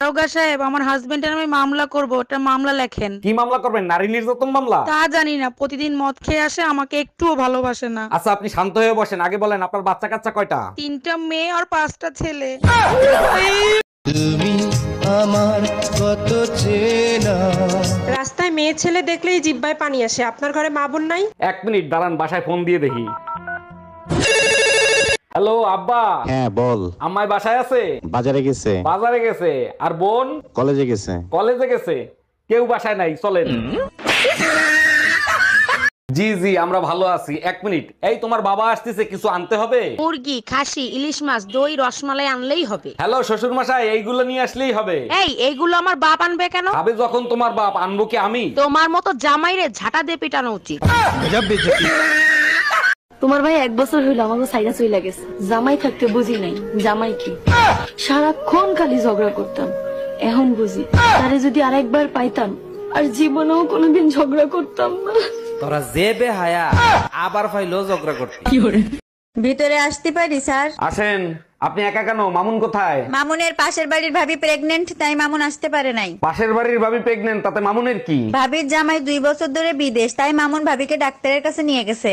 দারোগা সাহেব, আমার হাজবেন্ডের আমি মামলা করব, ওটা মামলা লেখেন। কি মামলা করবেন? নারী নির্যাতন মামলা? তা জানি না, প্রতিদিন মদ খেয়ে আসে, আমাকে একটুও ভালোবাসে না। আচ্ছা আপনি শান্ত হয়ে বসেন, আগে বলেন আপনার বাচ্চা কাচ্চা কয়টা? 3টা মেয়ে আর 5টা ছেলে। তুমি আমার কত চেনা। রাস্তায় মেয়ে ছেলে দেখলেই জিহ্বায় পানি আসে। আপনার ঘরে মা বোন নাই? 1 মিনিট দাঁড়ান, বাসায় ফোন দিয়ে দেখি। হ্যালো আব্বা। হ্যাঁ বল। আম্মাই বাসায় আছে? বাজারে গেছে। বাজারে গেছে। আর বোন? কলেজে গেছে। কলেজে গেছে। কেউ বাসায় নাই, চলেন। জি জি, আমরা ভালো আছি। 1 মিনিট, এই তোমার বাবা আসতেছে, কিছু আনতে হবে? মুরগি, খাসি, ইলিশ মাছ, দই, রসমালাই আনলেই হবে। হ্যালো শ্বশুর মশাই, এইগুলো নিয়ে আসলেই হবে। এইগুলো আমার বাপ আনবে কেন? আবে যখন তোমার বাপ, আনবো কি আমি? তোমার মতো জামাইরে ঝাঁটা দিয়ে পিটানো উচিত। তোমার ভাই 1 বছর হইলো আমাকে সাইডা চইলা গেছে। জামাই থাকতে বুঝি নাই জামাই কি, সারাক্ষণ খালি ঝগড়া করতাম। এখন বুঝি তারে যদি আরেকবার পাইতাম আর জীবনেও কোনোদিন ঝগড়া করতাম না। তোরা যে বেহায়া আবার ফাইলো ঝগড়া করতে। ভিতরে আসতে পারি স্যার? আসেন। আপনি একা কেন? মামুন কোথায়? মামুনের পাশের বাড়ির ভাবি প্রেগনেন্ট, তাই মামুন আসতে পারে নাই। পাশের বাড়ির ভাবি প্রেগনেন্ট, তাতে মামুনের কি? ভাবির জামাই 2 বছর ধরে বিদেশ, তাই মামুন ভাবিকে ডাক্তারের কাছে নিয়ে গেছে।